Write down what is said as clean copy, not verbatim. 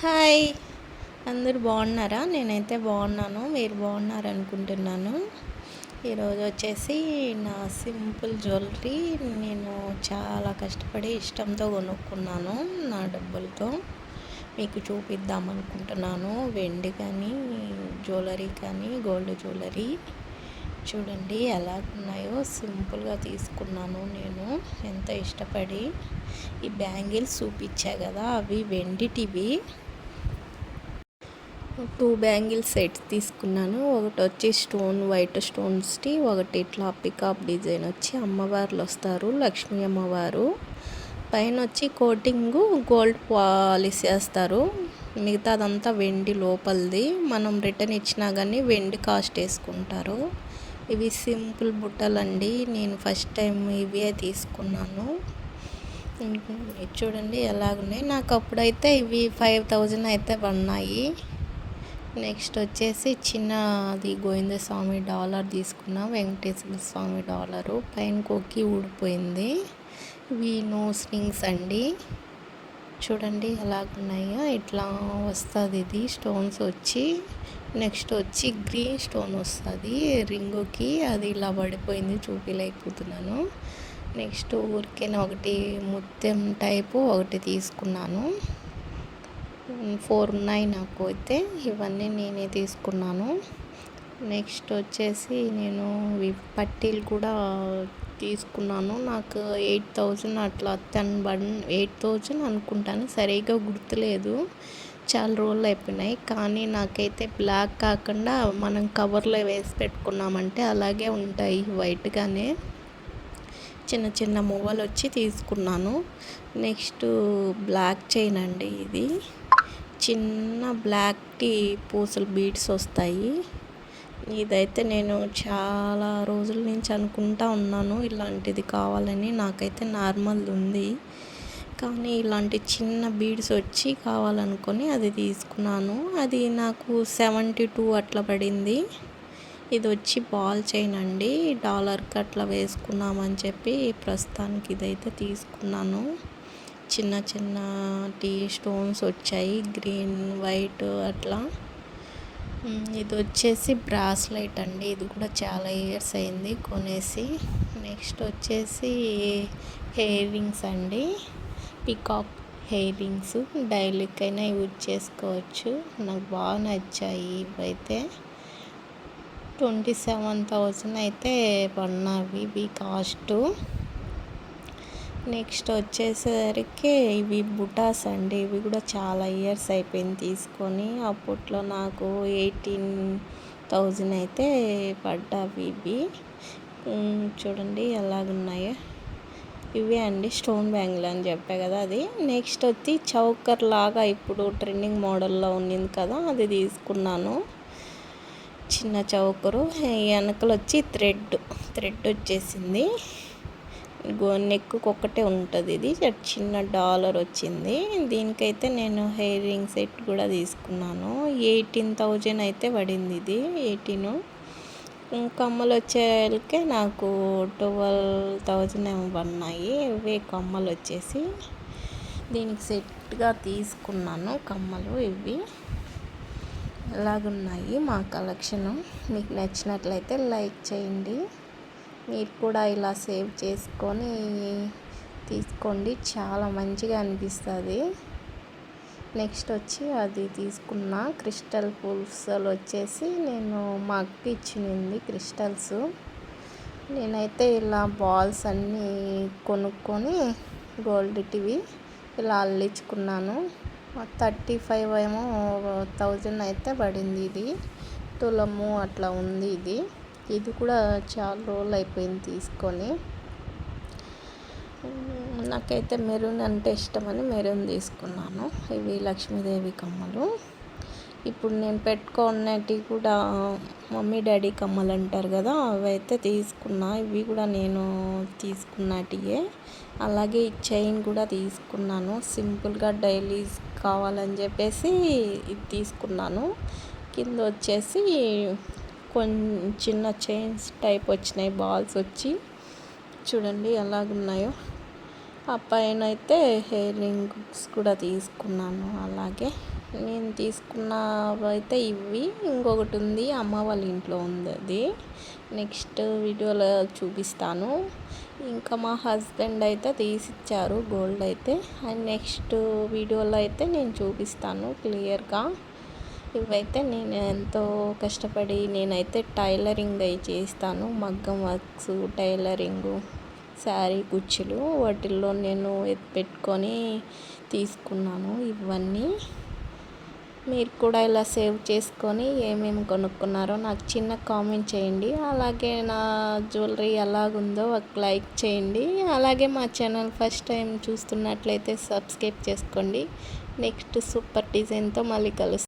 Hi, అందరూ బాగున్నారా? నేనైతే బాగున్నాను. మీరు బాగున్నారు అనుకుంటున్నాను. ఈరోజు వచ్చేసి నా సింపుల్ జ్యువెలరీ నేను చాలా కష్టపడి ఇష్టంతో కొనుక్కున్నాను. నా డబ్బులతో మీకు చూపిద్దాం అనుకుంటున్నాను. వెండి కానీ, జ్యువెలరీ కానీ, గోల్డ్ జ్యువెలరీ చూడండి ఎలా ఉన్నాయో. సింపుల్గా తీసుకున్నాను నేను ఎంత ఇష్టపడి. ఈ బ్యాంగిల్స్ చూపించా కదా, అవి వెండిటివి. 2 బ్యాంగిల్ సెట్స్ తీసుకున్నాను. ఒకటి వచ్చి వైట్ స్టోన్స్ది, ఒకటి ఇట్లా పికాప్ డిజైన్ వచ్చి అమ్మవార్లు వస్తారు, లక్ష్మీ అమ్మవారు. పైన వచ్చి కోటింగు గోల్డ్ పాలిష్ వేస్తారు. మిగతాదంతా వెండి లోపలిది. మనం రిటర్న్ ఇచ్చినా కానీ వెండి కాస్ట్ వేసుకుంటారు. ఇవి సింపుల్ బుట్టలండి. నేను ఫస్ట్ టైం ఇవే తీసుకున్నాను. చూడండి ఎలాగున్నాయి. నాకు అప్పుడైతే ఇవి 5000 అయితే పడినాయి. నెక్స్ట్ వచ్చేసి చిన్నది గోవింద స్వామి డాలర్ తీసుకున్నా, వెంకటేశ్వర స్వామి డాలరు. పైన కొక్కి ఊడిపోయింది. ఇవి నోస్ రింగ్స్ అండి. చూడండి ఎలాగున్నాయో. ఇట్లా వస్తుంది ఇది స్టోన్స్ వచ్చి. నెక్స్ట్ వచ్చి గ్రీన్ స్టోన్ వస్తుంది రింగుకి. అది ఇలా పడిపోయింది, చూపించలేకపోతున్నాను. నెక్స్ట్ ఊరికేనా ఒకటి ముత్యం టైపు ఒకటి తీసుకున్నాను. 4 ఉన్నాయి నాకు అయితే. ఇవన్నీ నేనే తీసుకున్నాను. నెక్స్ట్ వచ్చేసి నేను పట్టీలు కూడా తీసుకున్నాను. నాకు 8000 అట్లా 8000 అనుకుంటాను, సరిగ్గా గుర్తులేదు. చాలా రోజులు అయిపోయినాయి. కానీ నాకైతే బ్లాక్ కాకుండా మనం కవర్లో వేసి పెట్టుకున్నామంటే అలాగే ఉంటాయి, వైట్గానే. చిన్న చిన్న మువ్వలు వచ్చి తీసుకున్నాను. నెక్స్ట్ బ్లాక్ చైన్ అండి ఇది. చిన్న బ్లాక్కి పూసలు బీడ్స్ వస్తాయి. ఇదైతే నేను చాలా రోజుల నుంచి అనుకుంటా ఉన్నాను ఇలాంటిది కావాలని. నాకైతే నార్మల్ది ఉంది, కానీ ఇలాంటి చిన్న బీడ్స్ వచ్చి కావాలనుకొని అది తీసుకున్నాను. అది నాకు 72 అట్లా పడింది. ఇది వచ్చి బాల్ చైన్ అండి. డాలర్కి అట్లా వేసుకున్నామని చెప్పి ప్రస్తుతానికి ఇదైతే తీసుకున్నాను. చిన్న చిన్న స్టోన్స్ వచ్చాయి, గ్రీన్ వైట్ అట్లా. ఇది వచ్చేసి బ్రాస్లెట్ అండి. ఇది కూడా చాలా ఇయర్స్ అయింది కొనేసి. నెక్స్ట్ వచ్చేసి హెయిర్ రింగ్స్ అండి. పికాక్ హెయిర్ రింగ్స్ డైలీకైనా యూజ్ చేసుకోవచ్చు. నాకు బాగా నచ్చాయి ఇవైతే. 27,000 అయితే పడినవి ఇవి కాస్ట్. నెక్స్ట్ వచ్చేసరికి ఇవి బుటాస్ అండి. ఇవి కూడా చాలా ఇయర్స్ అయిపోయింది తీసుకొని. అప్పట్లో నాకు 18,000 అయితే పడ్డావి ఇవి. చూడండి ఎలాగున్నాయో. ఇవే అండి స్టోన్ బ్యాంగిల్ అని చెప్పా కదా, అది. నెక్స్ట్ వచ్చి చౌకర్ లాగా ఇప్పుడు ట్రెండింగ్ మోడల్లో ఉన్నింది కదా, అది తీసుకున్నాను. చిన్న చౌకరు. వెనకలు వచ్చి థ్రెడ్ వచ్చేసింది. నెక్కు ఒక్కటే ఉంటుంది. ఇది చిన్న డాలర్ వచ్చింది. దీనికైతే నేను హెయిర్ రింగ్ సెట్ కూడా తీసుకున్నాను. 18,000 అయితే పడింది ఇది. 18. కమ్మలు వచ్చేకే నాకు 12,000 ఏమో పడినాయి. ఇవే కమ్మలు వచ్చేసి దీనికి సెట్గా తీసుకున్నాను కమ్మలు. ఇవి ఎలాగున్నాయి మా కలెక్షను. మీకు నచ్చినట్లయితే లైక్ చేయండి. మీరు కూడా ఇలా సేవ్ చేసుకొని తీసుకోండి, చాలా మంచిగా అనిపిస్తుంది. నెక్స్ట్ వచ్చి అది తీసుకున్న క్రిస్టల్ పూసలు వచ్చేసి నేను మా అక్క ఇచ్చినింది క్రిస్టల్స్. నేనైతే ఇలా బాల్స్ అన్నీ కొనుక్కొని గోల్డ్టివి ఇలా అల్లించుకున్నాను. 35,000 అయితే పడింది. ఇది తులము అట్లా ఉంది. ఇది కూడా చాలా రోజులు అయిపోయింది తీసుకొని. నాకైతే మెరూన్ అంటే ఇష్టమని మెరూన్ తీసుకున్నాను. ఇవి లక్ష్మీదేవి కమ్మలు. ఇప్పుడు నేను పెట్టుకున్నవి కూడా మమ్మీ డాడీ కమ్మలు అంటారు కదా, అవి అయితే తీసుకున్నా. ఇవి కూడా నేను తీసుకున్నటివే. అలాగే ఈ చైన్ కూడా తీసుకున్నాను. సింపుల్గా డైలీ కావాలని చెప్పేసి ఇది తీసుకున్నాను. కింద వచ్చేసి చిన్న చైన్స్ టైప్ వచ్చినాయి, బాల్స్ వచ్చి. చూడండి ఎలాగున్నాయో. ఆ పైన అయితే హెయిర్ రింగ్స్ కూడా తీసుకున్నాను. అలాగే నేను తీసుకున్నవైతే ఇవి, ఇంకొకటి ఉంది అమ్మ వాళ్ళ ఇంట్లో ఉంది అది. నెక్స్ట్ వీడియోలో చూపిస్తాను. ఇంకా మా హస్బెండ్ అయితే తీసిచ్చారు గోల్డ్ అయితే. అండ్ నెక్స్ట్ వీడియోలో అయితే నేను చూపిస్తాను క్లియర్గా. ఇవైతే నేను ఎంతో కష్టపడి నేనైతే టైలరింగ్ అవి చేస్తాను. మగ్గం వర్క్స్, టైలరింగు, శారీ కుచ్చులు, వాటిల్లో నేను పెట్టుకొని తీసుకున్నాను ఇవన్నీ. మీరు కూడా ఇలా సేవ్ చేసుకొని ఏమేమి కొనుక్కున్నారో నాకు చిన్న కామెంట్ చేయండి. అలాగే నా జ్యువెలరీ ఎలాగుందో ఒక లైక్ చేయండి. అలాగే మా ఛానల్ ఫస్ట్ టైం చూస్తున్నట్లయితే సబ్స్క్రైబ్ చేసుకోండి. నెక్స్ట్ సూపర్ డిజైన్తో మళ్ళీ కలుస్తాను.